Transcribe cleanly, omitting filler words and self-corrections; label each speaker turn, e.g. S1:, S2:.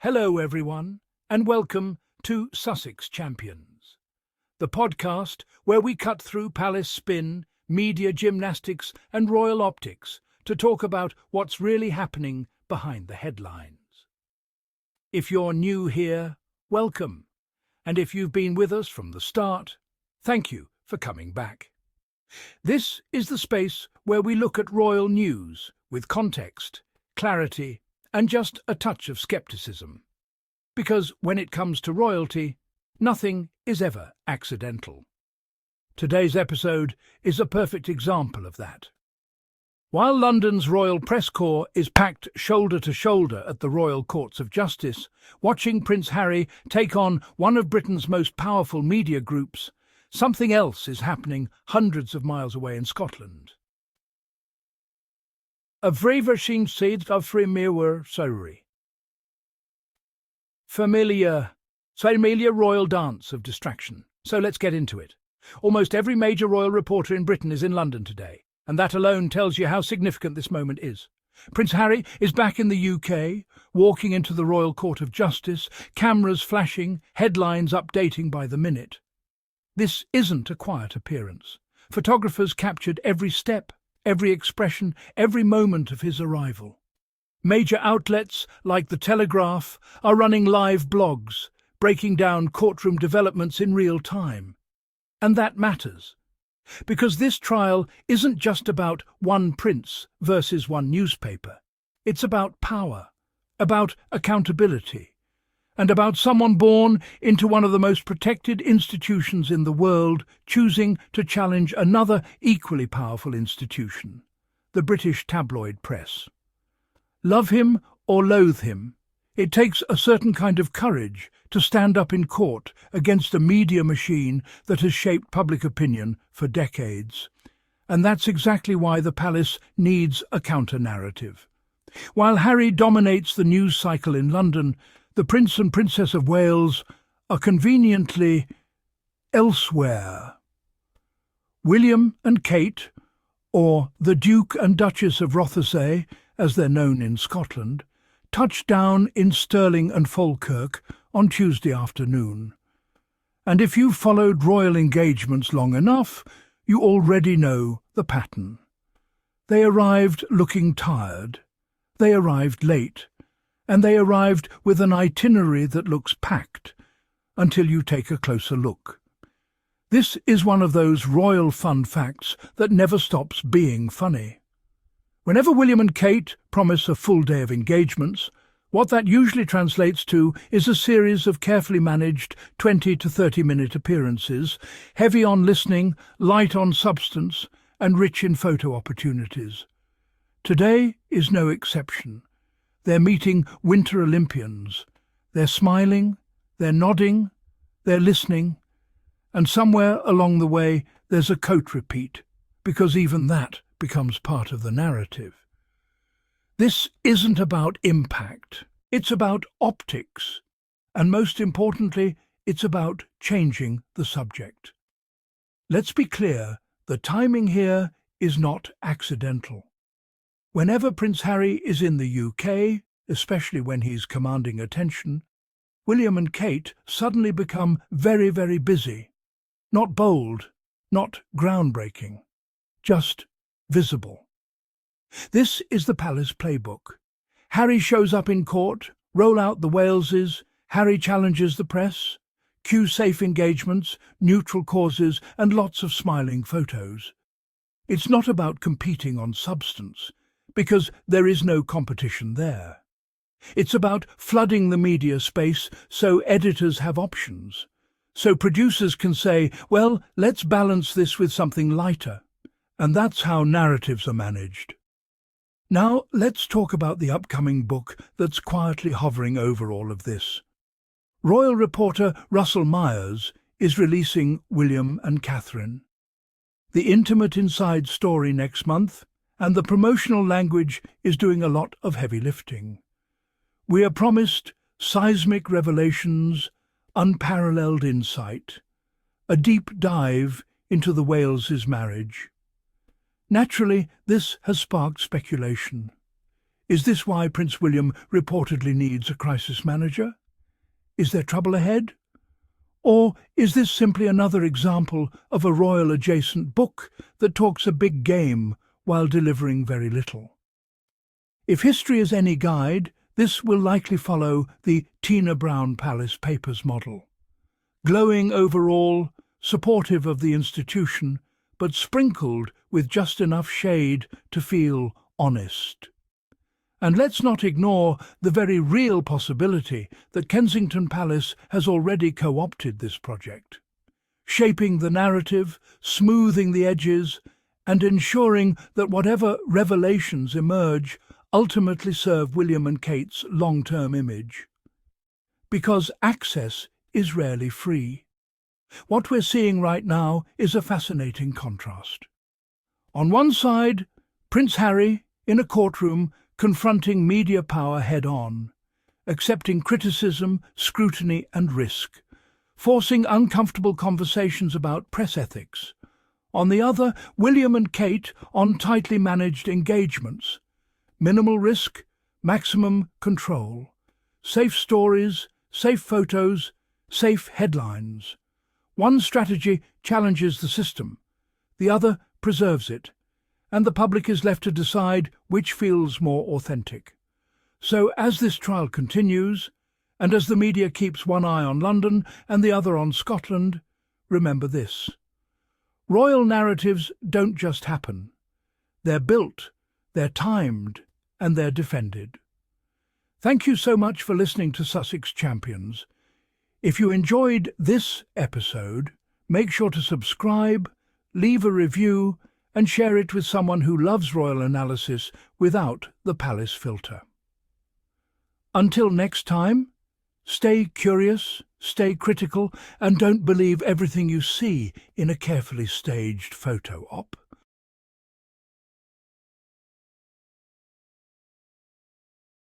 S1: Hello, everyone, and welcome to Sussex Champions, the podcast where we cut through palace spin, media gymnastics, and royal optics to talk about what's really happening behind the headlines. If you're new here, welcome, and if you've been with us from the start, thank you for coming back. This is the space where we look at royal news with context, clarity, and just a touch of skepticism. Because when it comes to royalty, nothing is ever accidental. Today's episode is a perfect example of that. While London's Royal Press Corps is packed shoulder to shoulder at the Royal Courts of Justice, watching Prince Harry take on one of Britain's most powerful media groups, something else is happening hundreds of miles away in Scotland. A braver sin said of Familiar royal dance of distraction. So let's get into it. Almost every major royal reporter in Britain is in London today, and that alone tells you how significant this moment is. Prince Harry is back in the UK, walking into the Royal Court of Justice, cameras flashing, headlines updating by the minute. This isn't a quiet appearance. Photographers captured every step, every expression, every moment of his arrival. Major outlets like The Telegraph are running live blogs, breaking down courtroom developments in real time. And that matters, because this trial isn't just about one prince versus one newspaper. It's about power, about accountability, and about someone born into one of the most protected institutions in the world choosing to challenge another equally powerful institution, the British tabloid press. Love him or loathe him, it takes a certain kind of courage to stand up in court against a media machine that has shaped public opinion for decades. And that's exactly why the palace needs a counter-narrative. While Harry dominates the news cycle in London, the Prince and Princess of Wales are conveniently elsewhere. William and Kate, or the Duke and Duchess of Rothesay, as they're known in Scotland, touched down in Stirling and Falkirk on Tuesday afternoon. And if you've followed royal engagements long enough, you already know the pattern. They arrived looking tired. They arrived late. And they arrived with an itinerary that looks packed, until you take a closer look. This is one of those royal fun facts that never stops being funny. Whenever William and Kate promise a full day of engagements, what that usually translates to is a series of carefully managed 20 to 30-minute appearances, heavy on listening, light on substance, and rich in photo opportunities. Today is no exception. They're meeting Winter Olympians. They're smiling, they're nodding, they're listening, and somewhere along the way there's a coat repeat, because even that becomes part of the narrative. This isn't about impact, it's about optics, and most importantly, it's about changing the subject. Let's be clear, the timing here is not accidental. Whenever Prince Harry is in the UK, especially when he's commanding attention, William and Kate suddenly become very, very busy. Not bold, not groundbreaking, just visible. This is the palace playbook. Harry shows up in court, roll out the Waleses, Harry challenges the press, cue safe engagements, neutral causes, and lots of smiling photos. It's not about competing on substance, because there is no competition there. It's about flooding the media space so editors have options, so producers can say, well, let's balance this with something lighter. And that's how narratives are managed. Now let's talk about the upcoming book that's quietly hovering over all of this. Royal reporter Russell Myers is releasing William and Catherine. The intimate inside story next month, and the promotional language is doing a lot of heavy lifting. We are promised seismic revelations, unparalleled insight, a deep dive into the Wales' marriage. Naturally, this has sparked speculation. Is this why Prince William reportedly needs a crisis manager? Is there trouble ahead? Or is this simply another example of a royal-adjacent book that talks a big game while delivering very little? If history is any guide, this will likely follow the Tina Brown Palace Papers model. Glowing overall, supportive of the institution, but sprinkled with just enough shade to feel honest. And let's not ignore the very real possibility that Kensington Palace has already co-opted this project, shaping the narrative, smoothing the edges, and ensuring that whatever revelations emerge ultimately serve William and Kate's long-term image. Because access is rarely free. What we're seeing right now is a fascinating contrast. On one side, Prince Harry, in a courtroom, confronting media power head-on, accepting criticism, scrutiny and risk, forcing uncomfortable conversations about press ethics. On the other, William and Kate on tightly managed engagements. Minimal risk, maximum control. Safe stories, safe photos, safe headlines. One strategy challenges the system, the other preserves it, and the public is left to decide which feels more authentic. So as this trial continues, and as the media keeps one eye on London and the other on Scotland, remember this. Royal narratives don't just happen. They're built, they're timed, and they're defended. Thank you so much for listening to Sussex Champions. If you enjoyed this episode, make sure to subscribe, leave a review, and share it with someone who loves royal analysis without the palace filter. Until next time, stay curious, stay critical, and don't believe everything you see in a carefully staged photo op.